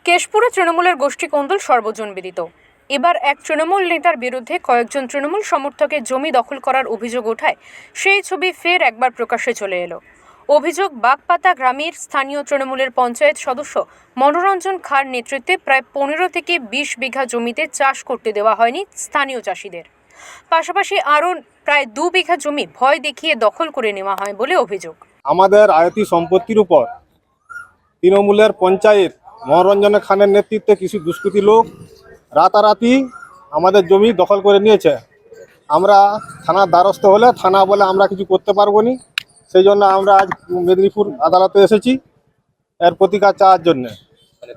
কেশপুরে তৃণমূলের গোষ্ঠী কোন্দল সর্বজনবিদিত। এবার এক তৃণমূল নেতার বিরুদ্ধে কয়েকজন তৃণমূল সমর্থকের জমি দখল করার অভিযোগ ওঠায় সেই ছবি ফের একবার প্রকাশ্যে চলে এলো। অভিযোগ, বাগপাতা গ্রামের স্থানীয় তৃণমূলের পঞ্চায়েত সদস্য মনোরঞ্জন খাঁর নেতৃত্বে প্রায় 15 থেকে 20 বিঘা জমিতে চাষ করতে দেওয়া হয়নি স্থানীয় চাষিদের। পাশাপাশি আরও প্রায় 2 বিঘা জমি ভয় দেখিয়ে দখল করে নেওয়া হয় বলে অভিযোগ। আমাদের আয়তি সম্পত্তির উপর তৃণমূলের পঞ্চায়েত মনোরঞ্জন খানের নেতৃত্বে কিছু দুষ্কৃতী লোক রাতারাতি আমাদের জমি দখল করে নিয়েছে। আমরা থানার দ্বারস্থ হলে থানা বলে আমরা কিছু করতে পারবো না, সেই জন্য আমরা আজ মেদিনীপুর আদালতে এসেছি এর প্রতিকার চাওয়ার জন্য।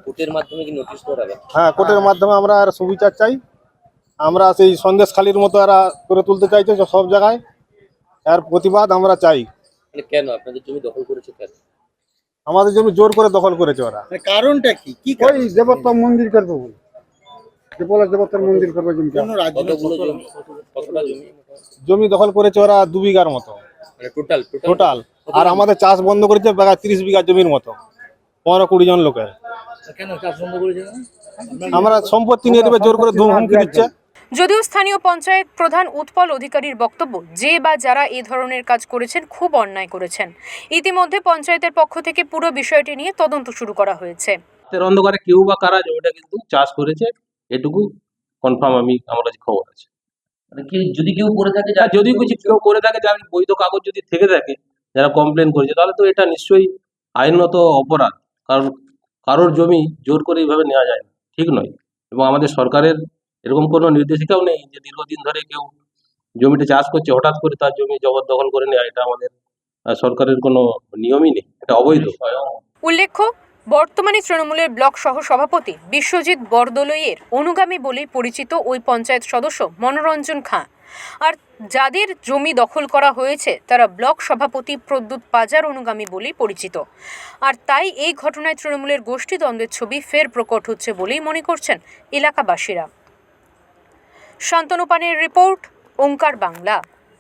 কোর্টের মাধ্যমে কি নোটিশ করা হবে? হ্যাঁ, কোর্টের মাধ্যমে আমরা আর সুবিচার চাই। আমরা সেই সন্দেশখালির মতো এরা করে তুলতে চাইছে সব জায়গায়, এর প্রতিবাদ আমরা চাই। কেন আপনাদের জমি দখল করেছে? কেন আমাদের জমি জোর করে দখল করেছে ওরা? কারণটা কি? কি ওই দেবতা মন্দির করবো বলে, দেবতার মন্দির করবো জমি। কতগুলো জমি? কতটা জমি? জমি দখল করেছে ওরা 2 বিঘার মতো টোটাল। আর আমাদের চাষ বন্ধ করেছে 30 বিঘা জমির মতো, 15-20 জন লোকের। কেন চাষ বন্ধ করেছে? আমরা সম্পত্তি নিয়ে দেবে জোর করে হুমকি দিচ্ছে। যদিও স্থানীয় পঞ্চায়েত প্রধান উৎপল অধিকারীর বক্তব্য, যে বা যারা এই ধরনের কাজ করেছেন খুব অন্যায় করেছেন। ইতিমধ্যে পঞ্চায়েতের পক্ষ থেকে পুরো বিষয়টি নিয়ে তদন্ত শুরু করা হয়েছে। অন্ধকারে কেউ বা কারা জমিটা কিন্তু চাষ করেছে, এটুকু কনফার্ম আমার কাছে খবর আছে। মানে কি যদি কেউ করে থাকে, যদি কিছু কেউ করে থাকে, যার বৈধ কাগজ যদি থেকে থাকে, যারা কমপ্লেন করেছে, তাহলে তো এটা নিশ্চয়ই আইনত অপরাধ। কারণ কারোর জমি জোর করে এইভাবে নেওয়া যায় না, ঠিক নয়। এবং আমাদের সরকারের এরকম কোনো নির্দেশিকাও নেই যে দীর্ঘদিন ধরে কেউ জমিটা চাষ করছে হঠাৎ করে তার জমি জবরদখল করে নেওয়া। এটা আমাদের সরকারের কোনো নিয়মই নেই, এটা অবৈধ। উল্লেখ্য, বর্তমানে তৃণমূলের ব্লক সহ সভাপতি বিশ্বজিৎ বরদলৈয়ের অনুগামী বলেই পরিচিত ওই পঞ্চায়েত সদস্য মনোরঞ্জন খাঁ। আর যাদের জমি দখল করা হয়েছে তারা ব্লক সভাপতি প্রদ্যুৎ পাজার অনুগামী বলেই পরিচিত। আর তাই এই ঘটনায় তৃণমূলের গোষ্ঠীদ্বন্দ্বের ছবি ফের প্রকট হচ্ছে বলেই মনে করছেন এলাকাবাসীরা। শান্তনু পানের রিপোর্ট, ওঙ্কার বাংলা।